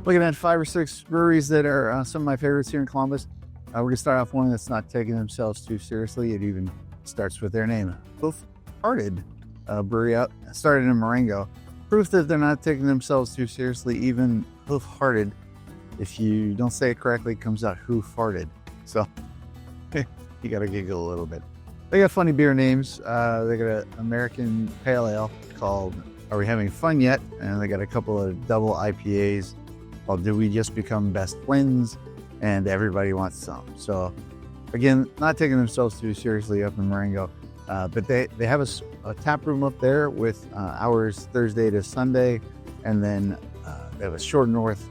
Looking at 5 or 6 breweries that are some of my favorites here in Columbus. We're going to start off one that's not taking themselves too seriously. It even starts with their name. Hoof-Hearted Brewery out started in Marengo. Proof that they're not taking themselves too seriously, even hoof-hearted. If you don't say it correctly, it comes out hoof-hearted. So you got to giggle a little bit. They got funny beer names. They got an American Pale Ale called Are We Having Fun Yet? And they got a couple of double IPAs called Do We Just Become Best Friends? And Everybody Wants Some. So again, not taking themselves too seriously up in Marengo. But they have a tap room up there with hours Thursday to Sunday. And then they have a Short North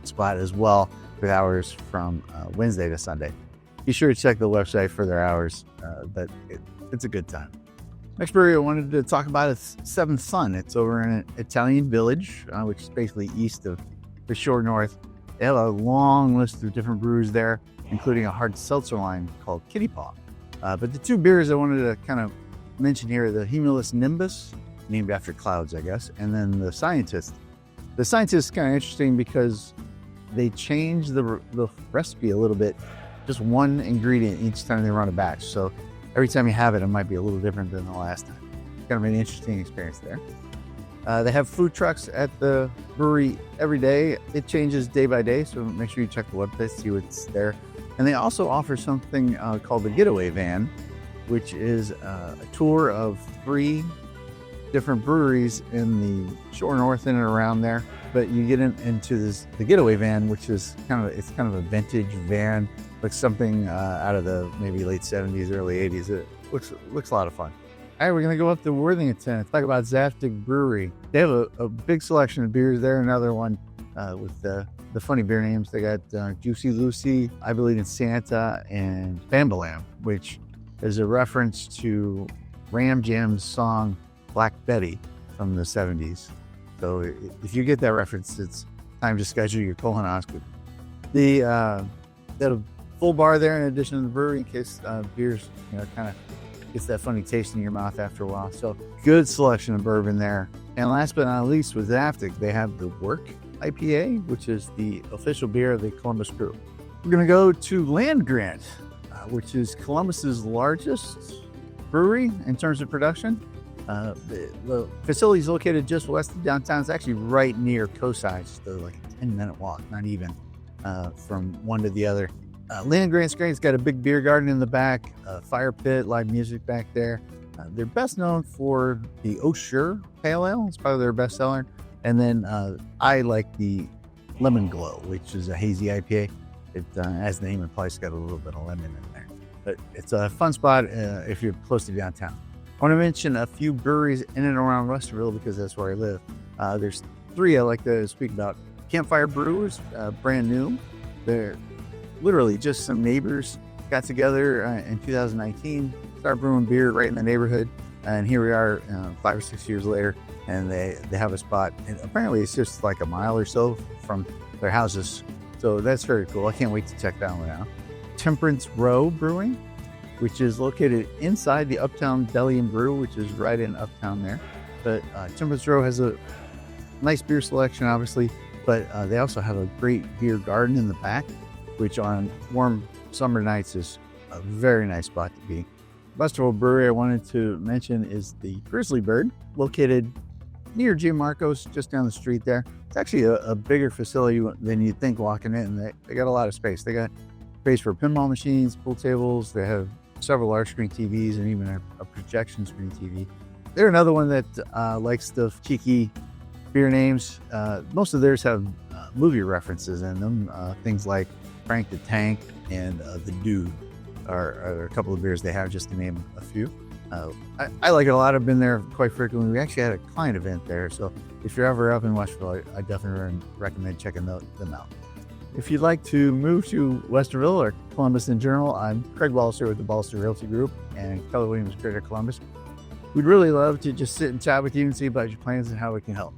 spot as well with hours from Wednesday to Sunday. Be sure to check the website for their hours, but it's a good time. Next brewery I wanted to talk about is Seventh Son. It's over in an Italian village, which is basically east of the Short North. They have a long list of different brews there, including a hard seltzer line called Kitty Paw. But the two beers I wanted to kind of mention here are the Humulus Nimbus, named after clouds, I guess, and then the Scientist. The Scientist is kind of interesting because they change the recipe a little bit, just one ingredient each time they run a batch. So every time you have it, it might be a little different than the last time. Kind of an interesting experience there. They have food trucks at the brewery every day. It changes day by day, so make sure you check the website, see what's there. And they also offer something called the Getaway Van, which is a tour of 3 different breweries in the Short North in and around there. But you get into the Getaway Van, which is kind of a vintage van, like something out of the maybe late 70s, early 80s. It looks a lot of fun. All right, we're going to go up to Worthington and talk about Zaftig Brewery. They have a big selection of beers there. Another one with the funny beer names. They got Juicy Lucy, I Believe in Santa, and Bambalam, which is a reference to Ram Jam's song Black Betty from the 70s. So if you get that reference, it's time to schedule your colonoscopy. They have a full bar there in addition to the brewery in case beers, kind of gets that funny taste in your mouth after a while. So good selection of bourbon there. And last but not least, with Zaftig, they have the Work IPA, which is the official beer of the Columbus Crew. We're going to go to Land Grant, which is Columbus's largest brewery in terms of production. The facility is located just west of downtown. It's actually right near Cosi, just like a 10-minute walk, not even, from one to the other. Land Grant's great. It's got a big beer garden in the back, a fire pit, live music back there. They're best known for the O'Shure Pale Ale. It's probably their best seller. And then I like the Lemon Glow, which is a hazy IPA. It, as the name implies, got a little bit of lemon in there. But it's a fun spot if you're close to downtown. I want to mention a few breweries in and around Westerville because that's where I live. There's 3 I like to speak about. Campfire Brewers, brand new. They're literally just some neighbors got together in 2019, started brewing beer right in the neighborhood. And here we are 5 or 6 years later, and they have a spot. And apparently it's just like a mile or so from their houses. So that's very cool. I can't wait to check that one out. Temperance Row Brewing, which is located inside the Uptown Deli and Brew, which is right in Uptown there. But Temperance Row has a nice beer selection, obviously, but they also have a great beer garden in the back, which on warm summer nights is a very nice spot to be. Westerville Brewery I wanted to mention is the Grizzly Bird, located near Jim Marcos, just down the street there. It's actually a bigger facility than you'd think walking in. They got a lot of space. They got space for pinball machines, pool tables. They have several large screen TVs and even a projection screen TV. They're another one that likes the cheeky beer names. Most of theirs have movie references in them. Things like Frank the Tank and The Dude are a couple of beers they have, just to name a few. I like it a lot. I've been there quite frequently. We actually had a client event there, so if you're ever up in Westerville, I definitely recommend checking them out. If you'd like to move to Westerville or Columbus in general, I'm Craig Balster with the Balster Realty Group and Keller Williams Greater Columbus. We'd really love to just sit and chat with you and see about your plans and how we can help.